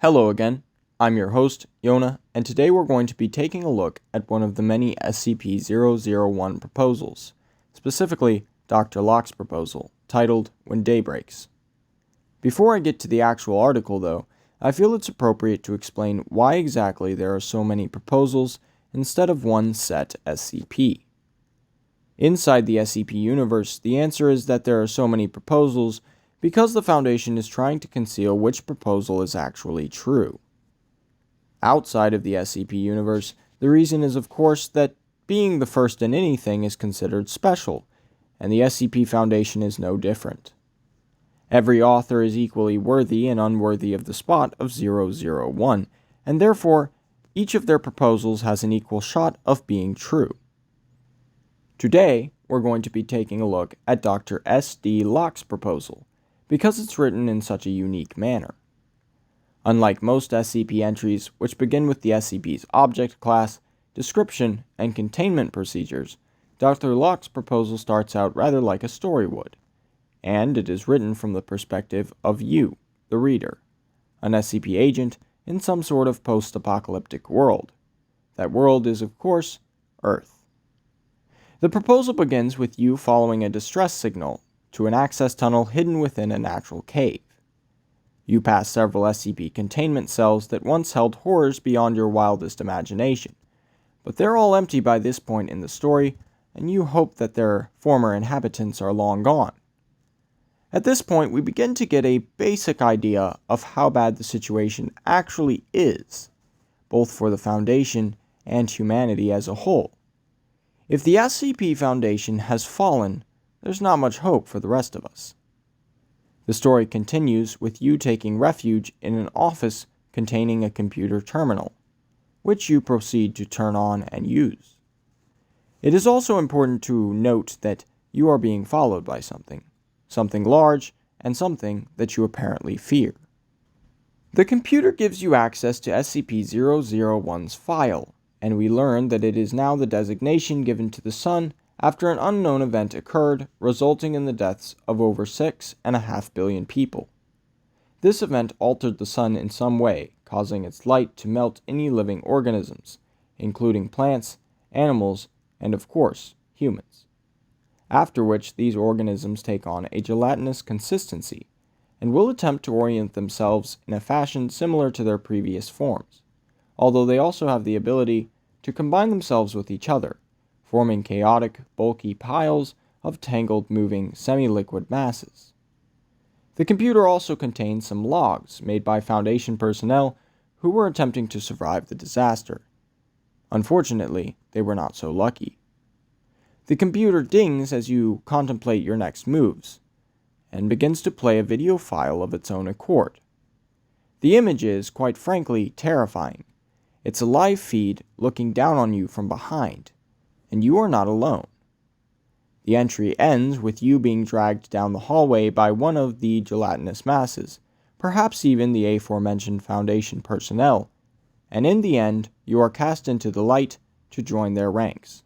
Hello again, I'm your host, Yona, and today we're going to be taking a look at one of the many SCP-001 proposals, specifically Dr. Locke's proposal, titled When Day Breaks. Before I get to the actual article though, I feel it's appropriate to explain why exactly there are so many proposals instead of one set SCP. Inside the SCP universe, the answer is that there are so many proposals because the Foundation is trying to conceal which proposal is actually true. Outside of the SCP universe, the reason is of course that being the first in anything is considered special, and the SCP Foundation is no different. Every author is equally worthy and unworthy of the spot of 001, and therefore, each of their proposals has an equal shot of being true. Today, we're going to be taking a look at Dr. S.D. Locke's proposal, because it's written in such a unique manner. Unlike most SCP entries, which begin with the SCP's object class, description, and containment procedures, Dr. Locke's proposal starts out rather like a story would, and it is written from the perspective of you, the reader, an SCP agent in some sort of post-apocalyptic world. That world is, of course, Earth. The proposal begins with you following a distress signal to an access tunnel hidden within a natural cave. You pass several SCP containment cells that once held horrors beyond your wildest imagination, but they're all empty by this point in the story, and you hope that their former inhabitants are long gone. At this point, we begin to get a basic idea of how bad the situation actually is, both for the Foundation and humanity as a whole. If the SCP Foundation has fallen, there's not much hope for the rest of us. The story continues with you taking refuge in an office containing a computer terminal, which you proceed to turn on and use. It is also important to note that you are being followed by something large, and something that you apparently fear. The computer gives you access to SCP-001's file, and we learn that it is now the designation given to the Sun after an unknown event occurred, resulting in the deaths of over 6.5 billion people. This event altered the Sun in some way, causing its light to melt any living organisms, including plants, animals, and of course, humans. After which these organisms take on a gelatinous consistency, and will attempt to orient themselves in a fashion similar to their previous forms, although they also have the ability to combine themselves with each other, forming chaotic, bulky piles of tangled, moving, semi-liquid masses. The computer also contains some logs made by Foundation personnel who were attempting to survive the disaster. Unfortunately, they were not so lucky. The computer dings as you contemplate your next moves, and begins to play a video file of its own accord. The image is, quite frankly, terrifying. It's a live feed looking down on you from behind, and you are not alone. The entry ends with you being dragged down the hallway by one of the gelatinous masses, perhaps even the aforementioned Foundation personnel, and in the end, you are cast into the light to join their ranks.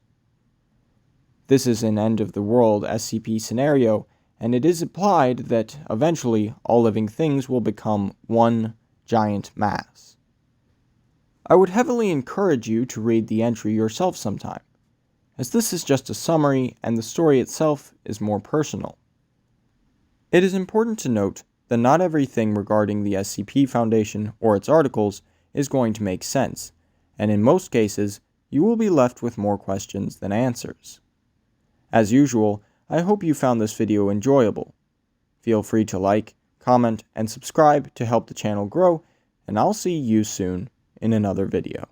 This is an end-of-the-world SCP scenario, and it is implied that eventually all living things will become one giant mass. I would heavily encourage you to read the entry yourself sometime, as this is just a summary and the story itself is more personal. It is important to note that not everything regarding the SCP Foundation or its articles is going to make sense, and in most cases, you will be left with more questions than answers. As usual, I hope you found this video enjoyable. Feel free to like, comment, and subscribe to help the channel grow, and I'll see you soon in another video.